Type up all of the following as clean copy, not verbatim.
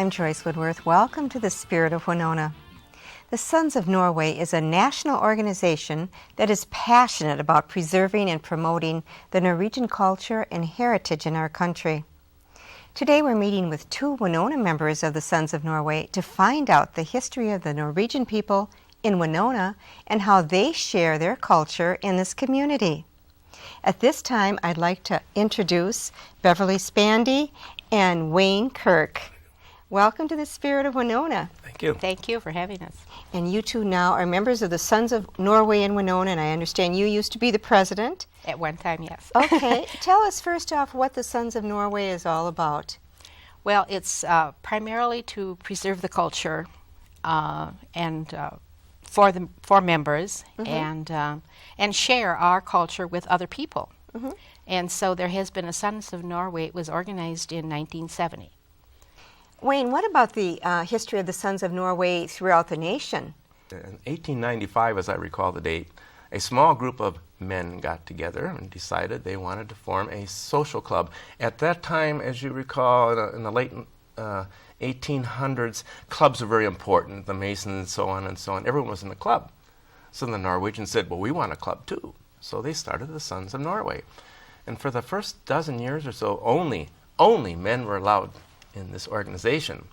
I'm Joyce Woodworth. Welcome to the Spirit of Winona. The Sons of Norway is a national organization that is passionate about preserving and promoting the Norwegian culture and heritage in our country. Today we're meeting with two Winona members of the Sons of Norway to find out the history of the Norwegian people in Winona and how they share their culture in this community. At this time, I'd like to introduce Beverly Spandy and Wayne Kirk. Welcome to the Spirit of Winona. Thank you. Thank you for having us. And you two now are members of the Sons of Norway in Winona, and I understand you used to be the president. At one time, yes. Okay. Tell us first off what the Sons of Norway is all about. Well, it's primarily to preserve the culture and for members and share our culture with other people. And so there has been a Sons of Norway. It was organized in 1970. Wayne, what about the history of the Sons of Norway throughout the nation? In 1895, as I recall the date, a small group of men got together and decided they wanted to form a social club. At that time, as you recall, in the late 1800s, clubs were very important, the Masons, so on and so on. Everyone was in the club. So the Norwegians said, well, we want a club too. So they started the Sons of Norway. And for the first dozen years or so, only men were allowed in this organization.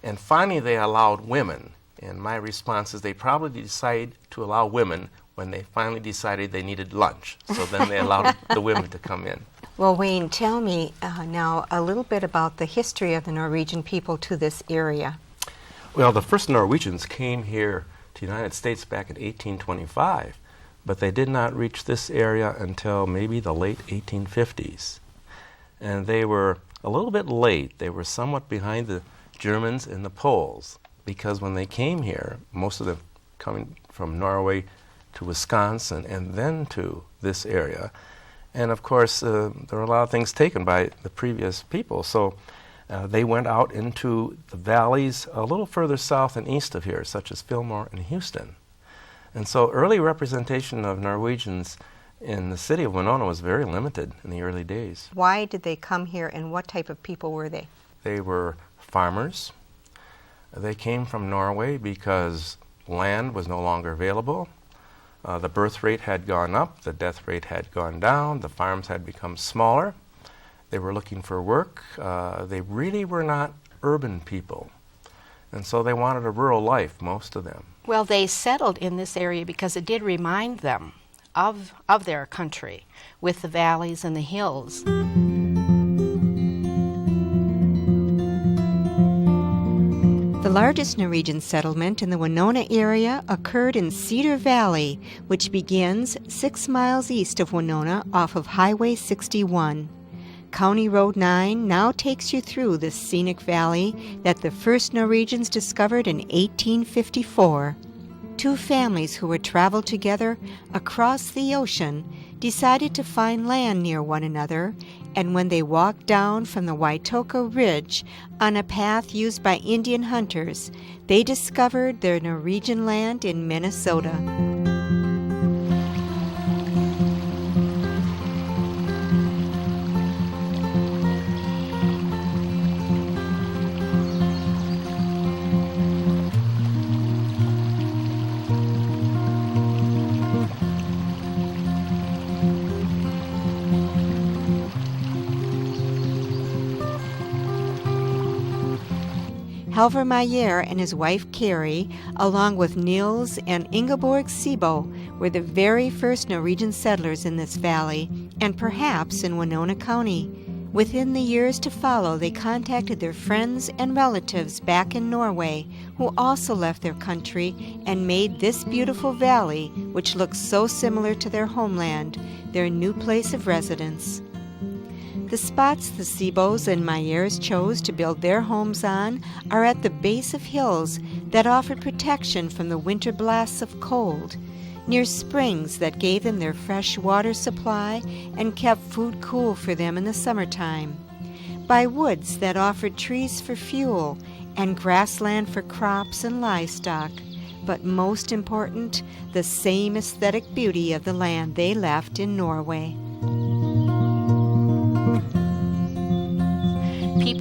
And finally they allowed women. And my response is they probably decided to allow women when they finally decided they needed lunch. So then they allowed the women to come in. Well, Wayne, tell me now a little bit about the history of the Norwegian people to this area. Well, the first Norwegians came here to the United States back in 1825, but they did not reach this area until maybe the late 1850s. And they were a little bit late. They were somewhat behind the Germans and the Poles, because when they came here, most of them coming from Norway to Wisconsin and then to this area. And of course, there were a lot of things taken by the previous people. So they went out into the valleys a little further south and east of here, such as Fillmore and Houston. And so early representation of Norwegians in the city of Winona was very limited in the early days. Why did they come here, and what type of people were they? They were farmers. They came from Norway because land was no longer available. The birth rate had gone up, the death rate had gone down, the farms had become smaller. They were looking for work. They really were not urban people. And so they wanted a rural life, most of them. Well, they settled in this area because it did remind them of their country, with the valleys and the hills. The largest Norwegian settlement in the Winona area occurred in Cedar Valley, which begins 6 miles east of Winona off of Highway 61. County Road 9 now takes you through this scenic valley that the first Norwegians discovered in 1854. Two families who had traveled together across the ocean decided to find land near one another, and when they walked down from the Waitoka Ridge on a path used by Indian hunters, they discovered their Norwegian land in Minnesota. Halvor Meyer and his wife Carrie, along with Nils and Ingeborg Sibo, were the very first Norwegian settlers in this valley, and perhaps in Winona County. Within the years to follow, they contacted their friends and relatives back in Norway, who also left their country and made this beautiful valley, which looks so similar to their homeland, their new place of residence. The spots the Sibos and Meyers chose to build their homes on are at the base of hills that offered protection from the winter blasts of cold, near springs that gave them their fresh water supply and kept food cool for them in the summertime, by woods that offered trees for fuel and grassland for crops and livestock, but most important, the same aesthetic beauty of the land they left in Norway.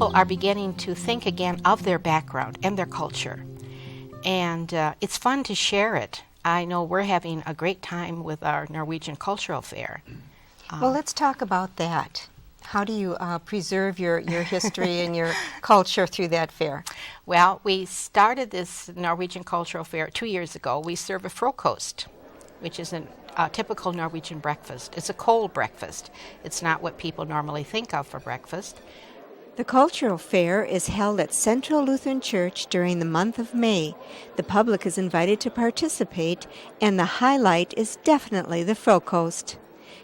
people are beginning to think again of their background and their culture. And it's fun to share it. I know we're having a great time with our Norwegian Cultural Fair. Well, let's talk about that. How do you preserve your history and your culture through that fair? Well, we started this Norwegian Cultural Fair 2 years ago. We serve a frokost, which is a typical Norwegian breakfast. It's a cold breakfast. It's not what people normally think of for breakfast. The cultural fair is held at Central Lutheran Church during the month of May. The public is invited to participate, and the highlight is definitely the frokost.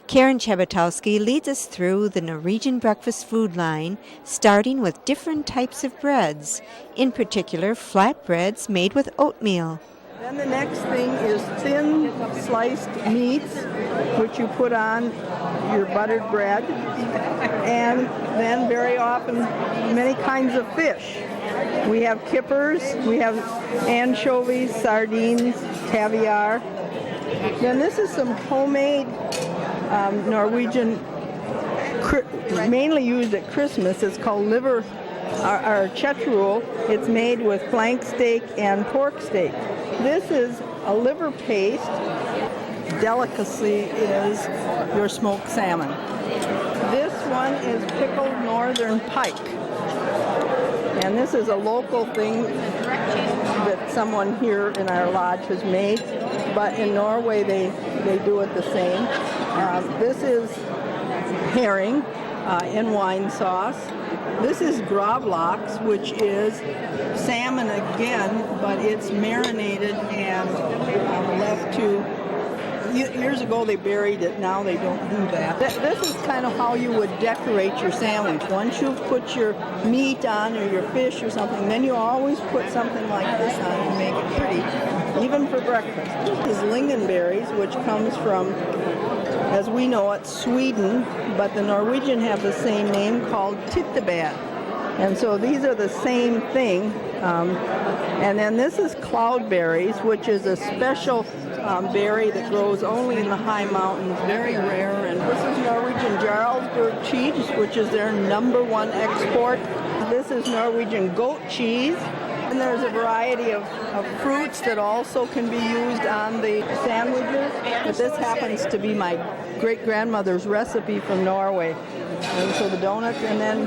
Karen Chebatowski leads us through the Norwegian breakfast food line, starting with different types of breads, in particular flatbreads made with oatmeal. Then the next thing is thin sliced meats, which you put on your buttered bread, and then very often many kinds of fish. We have kippers, we have anchovies, sardines, caviar. Then this is some homemade Norwegian, mainly used at Christmas. It's called liver, or kjøttrol. It's made with flank steak and pork steak. This is a liver paste. Delicacy is your smoked salmon. This one is pickled northern pike. And this is a local thing that someone here in our lodge has made, but in Norway they do it the same. This is herring in wine sauce. This is gravlax, which is salmon again, but it's marinated and left to... Years ago they buried it, now they don't do that. This is kind of how you would decorate your sandwich. Once you've put your meat on or your fish or something, then you always put something like this on to make it pretty, even for breakfast. This is lingonberries, which comes from, as we know it, Sweden, but the Norwegian have the same name called tyttebær. And so these are the same thing. And then this is cloudberries, which is a special berry that grows only in the high mountains, very rare. And this is Norwegian Jarlsberg cheese, which is their #1 export. This is Norwegian goat cheese. And there's a variety of fruits that also can be used on the sandwiches. But this happens to be my great-grandmother's recipe from Norway. And so the donuts, and then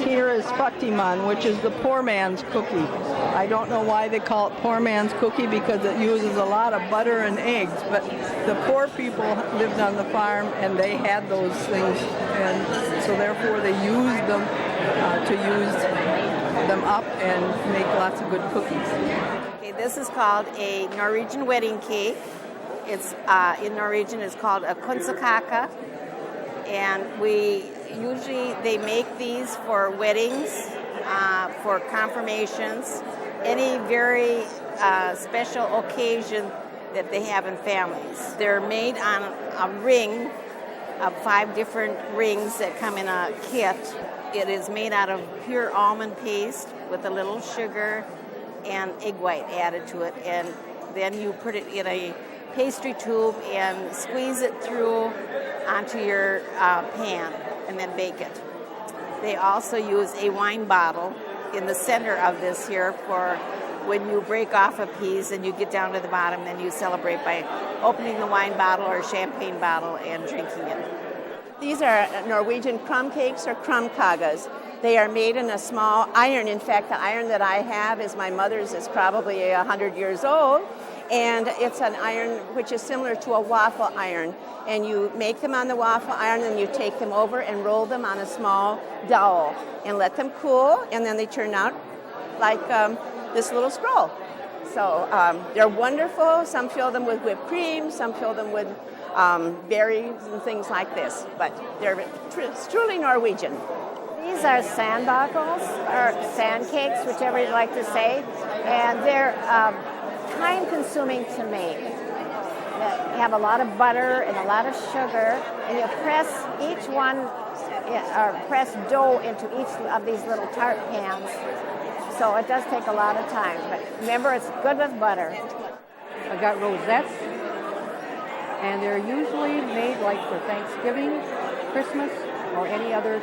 here is fattigmann, which is the poor man's cookie. I don't know why they call it poor man's cookie, because it uses a lot of butter and eggs, but the poor people lived on the farm and they had those things, and so therefore they used them to use them up and make lots of good cookies. Okay, this is called a Norwegian wedding cake. It's in Norwegian it's called a kunsakake, and they make these for weddings, for confirmations, any very special occasion that they have in families. They're made on a ring of 5 different rings that come in a kit. It is made out of pure almond paste with a little sugar and egg white added to it, and then you put it in a pastry tube and squeeze it through onto your pan and then bake it. They also use a wine bottle in the center of this here for when you break off a piece and you get down to the bottom, then you celebrate by opening the wine bottle or champagne bottle and drinking it. These are Norwegian crumb cakes or krumkagas. They are made in a small iron. In fact, the iron that I have is my mother's. It's probably 100 years old. And it's an iron which is similar to a waffle iron. And you make them on the waffle iron, and you take them over and roll them on a small dowel and let them cool, and then they turn out like this little scroll. So they're wonderful. Some fill them with whipped cream, some fill them with berries and things like this. But they're truly Norwegian. These are sandbagels, or sand cakes, whichever you'd like to say, and they're time-consuming to make. They have a lot of butter and a lot of sugar, and you press each one, or press dough into each of these little tart pans. So it does take a lot of time, but remember, it's good with butter. I got rosettes, and they're usually made like for Thanksgiving, Christmas, or any other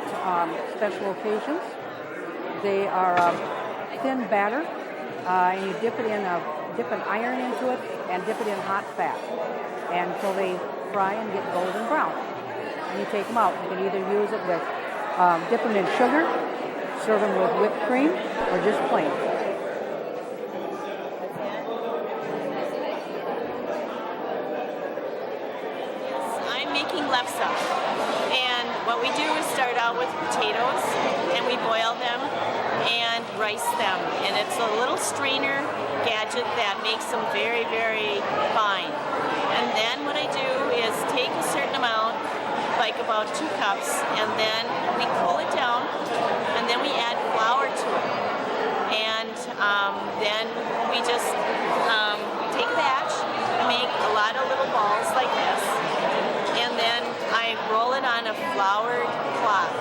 special occasions. They are thin batter, and you dip an iron into it and dip it in hot fat until they fry and get golden brown. And you take them out. You can either use it with, dip them in sugar, serve them with whipped cream, or just plain. I'm making lefse. And what we do is start out with potatoes, and we boil them and rice them. And it's a little strainer gadget that makes them very, very fine. And then what I do is take a certain amount, like about 2 cups, and then we cool it down, and then we add flour to it. And then we just take a batch and make a lot of little balls like this. And then I roll it on a floured cloth.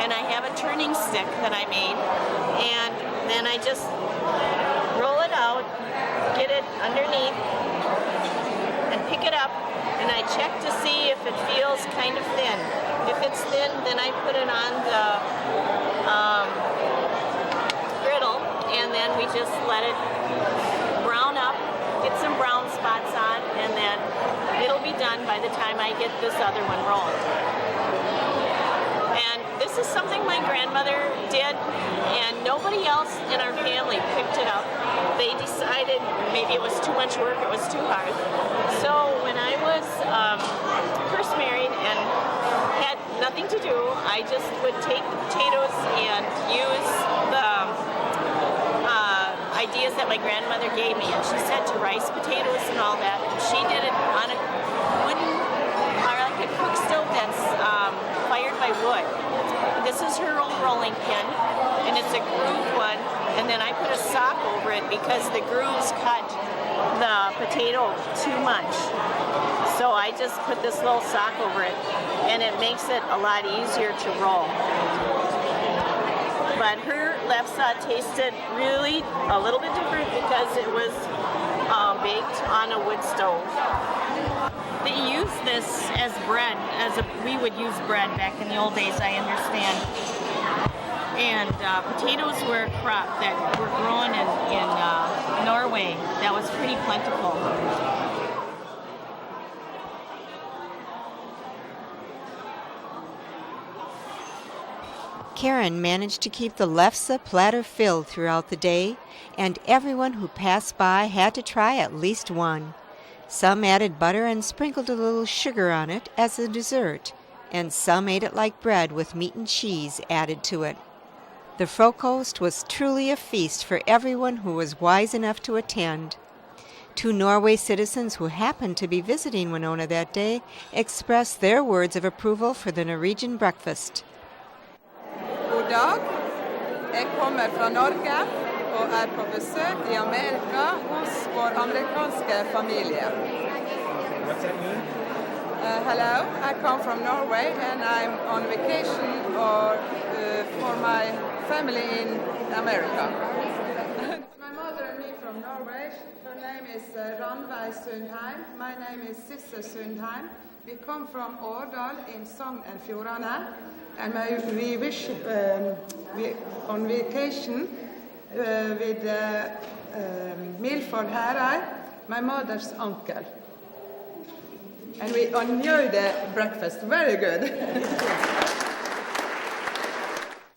And I have a turning stick that I made. And then I just roll it out, get it underneath, and pick it up. And I check to see if it feels kind of thin. If it's thin, then I put it on the griddle, and then we just let it brown up, get some brown spots on, and then it'll be done by the time I get this other one rolled. And this is something my grandmother did, and nobody else in our family picked it up. They decided maybe it was too much work, it was too hard. So when I was first married and had nothing to do, I just would take the potatoes and use the ideas that my grandmother gave me. And she said to rice potatoes and all that. And she did it on a wooden, or like a cook stove that's fired by wood. This is her old rolling pin, and it's a groove one. And then I put a sock over it because the grooves cut the potato too much. So I just put this little sock over it, and it makes it a lot easier to roll. But her lefse tasted really a little bit different because it was baked on a wood stove. They use this as bread, we would use bread back in the old days, I understand. And potatoes were a crop that were grown in Norway that was pretty plentiful. Karen managed to keep the lefse platter filled throughout the day, and everyone who passed by had to try at least one. Some added butter and sprinkled a little sugar on it as a dessert, and some ate it like bread with meat and cheese added to it. The frokost was truly a feast for everyone who was wise enough to attend. 2 Norway citizens who happened to be visiting Winona that day expressed their words of approval for the Norwegian breakfast. God dag. Jeg kommer fra Norge og på besøk I Amerika hos vår amerikanske familie. What's that mean? Hello, I come from Norway and I'm on vacation for my family in America. My mother and me from Norway, her name is Ranveig Sundheim, my name is Sisse Sundheim. We come from Årdal in Sogn and Fjordane. And we wish we on vacation with Milford Herrey, my mother's uncle. And we enjoy the breakfast. Very good.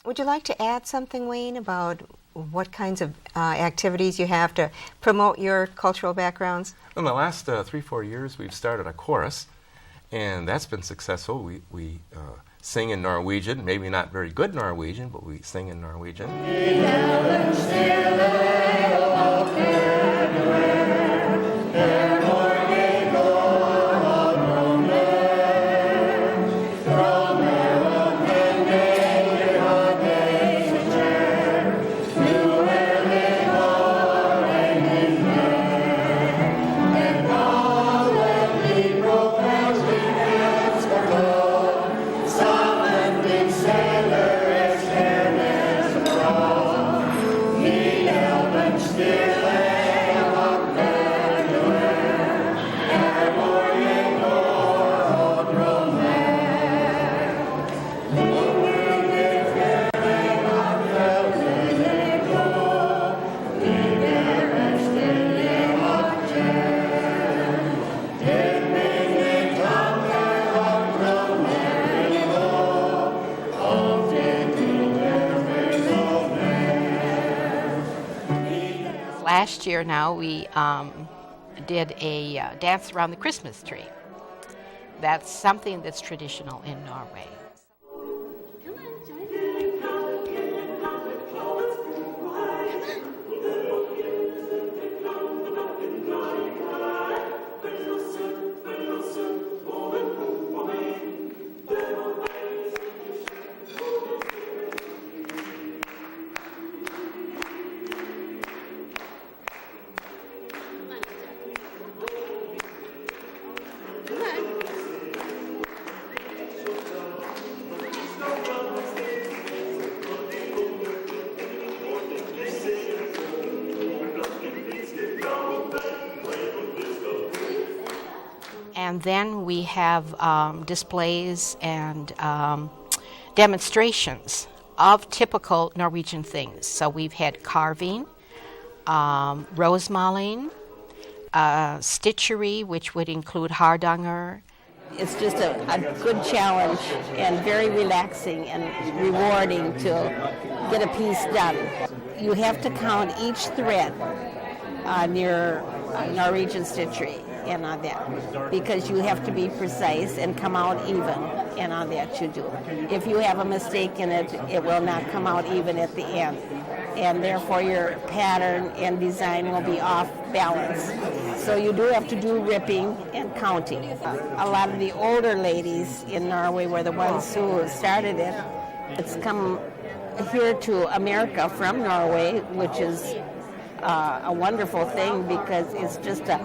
Would you like to add something, Wayne, about what kinds of activities you have to promote your cultural backgrounds? In the last 3-4 years, we've started a chorus, and that's been successful. We sing in Norwegian, maybe not very good Norwegian, but we sing in Norwegian. Stille last year now we did a dance around the Christmas tree. That's something that's traditional in Norway. And then we have displays and demonstrations of typical Norwegian things. So we've had carving, rosemaling, stitchery, which would include hardanger. It's just a good challenge and very relaxing and rewarding to get a piece done. You have to count each thread on your Norwegian stitchery and on that, because you have to be precise and come out even, and on that you do. If you have a mistake in it, it will not come out even at the end, and therefore your pattern and design will be off balance. So you do have to do ripping and counting. A lot of the older ladies in Norway were the ones who started it. It's come here to America from Norway, which is a wonderful thing, because it's just a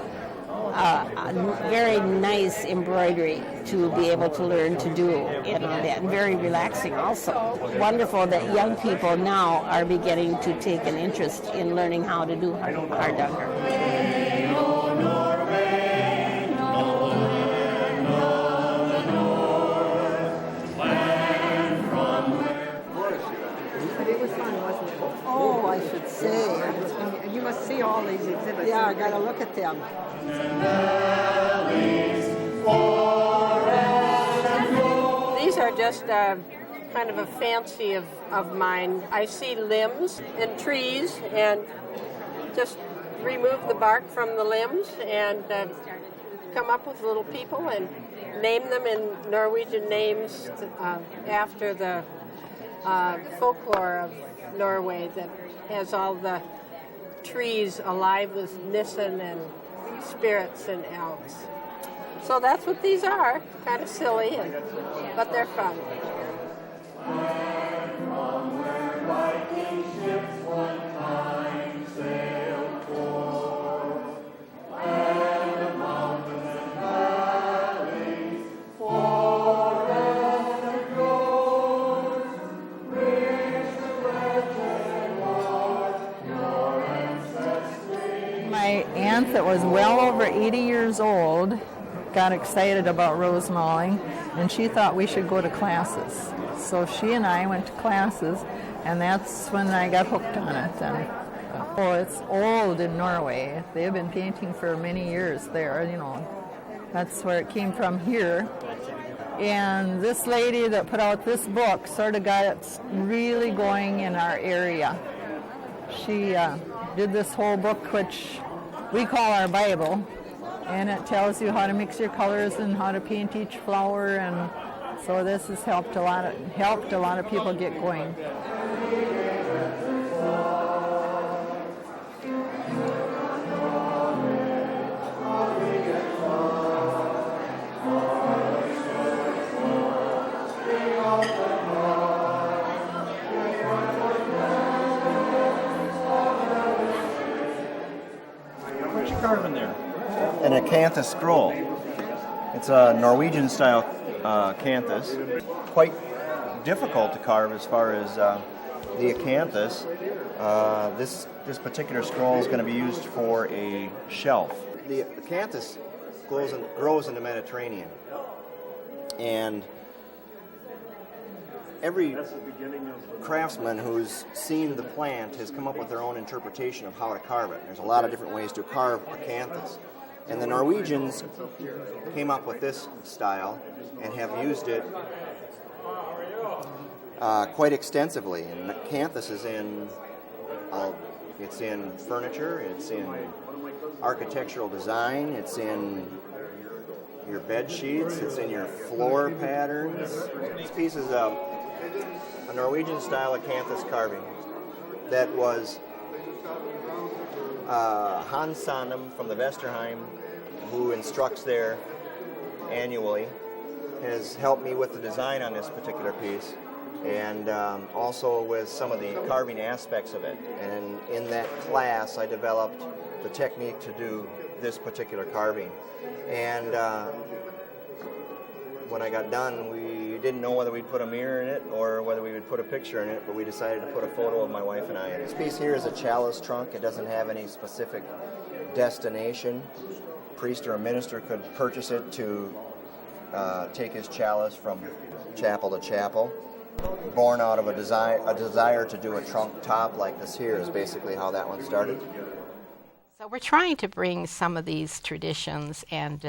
very nice embroidery to be able to learn to do, and that, and very relaxing also. Wonderful that young people now are beginning to take an interest in learning how to do hardanger. Oh, I should say. You must see all these exhibits. Yeah, I got to look at them. These are just kind of a fancy of mine. I see limbs and trees and just remove the bark from the limbs and come up with little people and name them in Norwegian names after the folklore of Norway that has all the trees alive with nissen and spirits and elves. So that's what these are. Kind of silly, but they're fun. My aunt that was well over 80 years old got excited about rosemalling, and she thought we should go to classes. So she and I went to classes, and that's when I got hooked on it. And it's old in Norway. They've been painting for many years there, you know. That's where it came from here. And this lady that put out this book sort of got it really going in our area. She did this whole book, which we call our Bible, and it tells you how to mix your colors and how to paint each flower, and so this has helped a lot of people get going. What you carving there? An acanthus scroll. It's a Norwegian-style acanthus. Quite difficult to carve as far as the acanthus. This particular scroll is going to be used for a shelf. The acanthus grows in the Mediterranean, and every craftsman who's seen the plant has come up with their own interpretation of how to carve it. There's a lot of different ways to carve acanthus. And the Norwegians came up with this style and have used it quite extensively. And acanthus is in It's in furniture, it's in architectural design, it's in your bed sheets, it's in your floor patterns. This piece is a Norwegian style acanthus carving that was Hans Sandem from the Vesterheim, who instructs there annually, has helped me with the design on this particular piece, and also with some of the carving aspects of it. And in that class I developed the technique to do this particular carving. And when I got done, we didn't know whether we'd put a mirror in it or whether we would put a picture in it, but we decided to put a photo of my wife and I in it. This piece here is a chalice trunk. It doesn't have any specific destination. A priest or a minister could purchase it to take his chalice from chapel to chapel. Born out of a desire to do a trunk top like this here is basically how that one started. So we're trying to bring some of these traditions and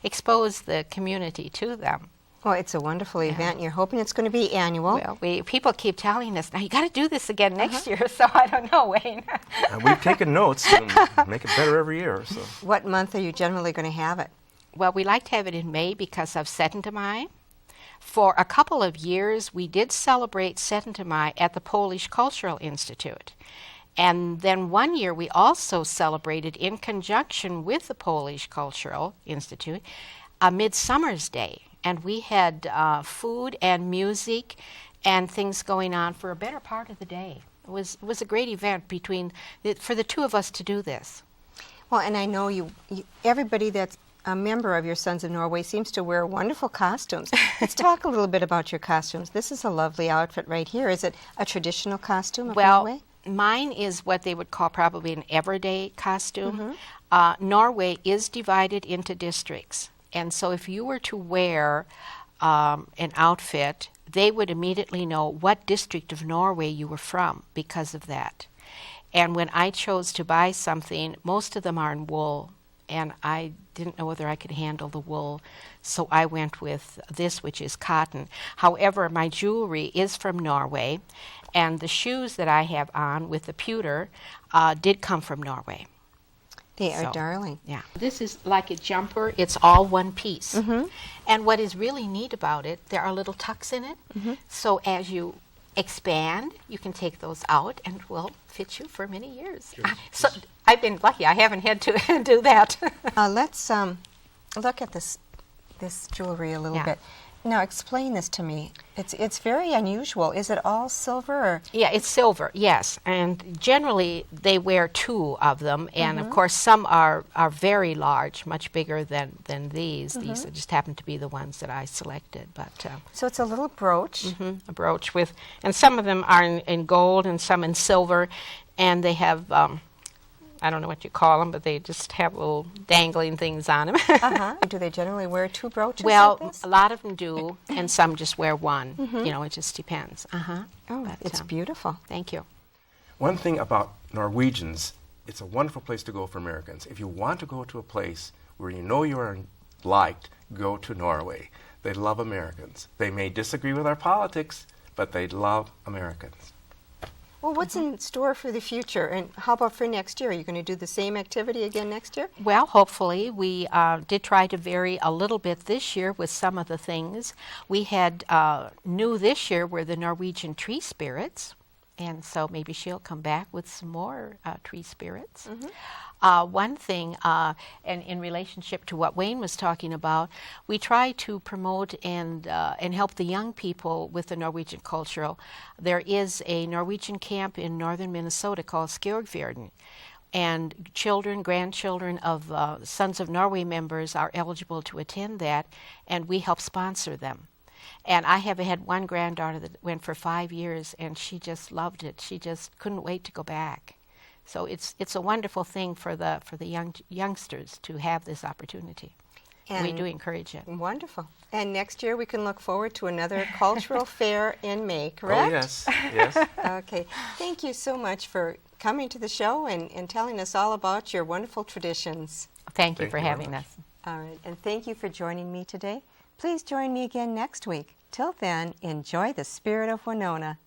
expose the community to them. Well, it's a wonderful event. You're hoping it's going to be annual. Well, people keep telling us, now you got to do this again next year, so I don't know, Wayne. We've taken notes and make it better every year. So. What month are you generally going to have it? Well, we like to have it in May because of Settentemai. For a couple of years, we did celebrate Settentemai at the Polish Cultural Institute. And then one year we also celebrated in conjunction with the Polish Cultural Institute a Midsummer's Day. And we had food and music and things going on for a better part of the day. It was a great event for the two of us to do this. Well, and I know everybody that's a member of your Sons of Norway seems to wear wonderful costumes. Let's talk a little bit about your costumes. This is a lovely outfit right here. Is it a traditional costume of Norway? Mine is what they would call probably an everyday costume. Norway is divided into districts. And so if you were to wear an outfit, they would immediately know what district of Norway you were from because of that. And when I chose to buy something, most of them are in wool. And I didn't know whether I could handle the wool, so I went with this, which is cotton. However, my jewelry is from Norway, and the shoes that I have on with the pewter did come from Norway. They are darling. Yeah. This is like a jumper. It's all one piece. And what is really neat about it, there are little tucks in it. So as you expand, you can take those out, and it will fit you for many years. So I've been lucky. I haven't had to do that. Let's look at this jewelry a little bit. Now, explain this to me. It's very unusual. Is it all silver? Or? Yeah, it's silver, yes. And generally, they wear two of them. And, of course, some are very large, much bigger than these. These just happen to be the ones that I selected. But so it's a little brooch? A brooch with, and some of them are in gold and some in silver. And they have, I don't know what you call them, but they just have little dangling things on them. Do they generally wear two brooches? Well, like this? a lot of them do, and some just wear one. You know, it just depends. Oh, but, it's beautiful. Thank you. One thing about Norwegians, it's a wonderful place to go for Americans. If you want to go to a place where you know you are liked, go to Norway. They love Americans. They may disagree with our politics, but they love Americans. Well, what's in store for the future? And how about for next year? Are you going to do the same activity again next year? Well, hopefully. We did try to vary a little bit this year with some of the things. We had new this year were the Norwegian tree spirits. And so maybe she'll come back with some more tree spirits. One thing, and in relationship to what Wayne was talking about, we try to promote and help the young people with the Norwegian cultural. There is a Norwegian camp in northern Minnesota called Skjorgfjorden, and children, grandchildren of Sons of Norway members are eligible to attend that, and we help sponsor them. And I have had one granddaughter that went for 5 years, and she just loved it. She just couldn't wait to go back. So it's a wonderful thing for the youngsters to have this opportunity. And we do encourage it. Wonderful. And next year we can look forward to another cultural fair in May, correct? Oh, yes. Okay. Thank you so much for coming to the show and telling us all about your wonderful traditions. Thank you for having us. All right. And thank you for joining me today. Please join me again next week. Till then, enjoy the Spirit of Winona.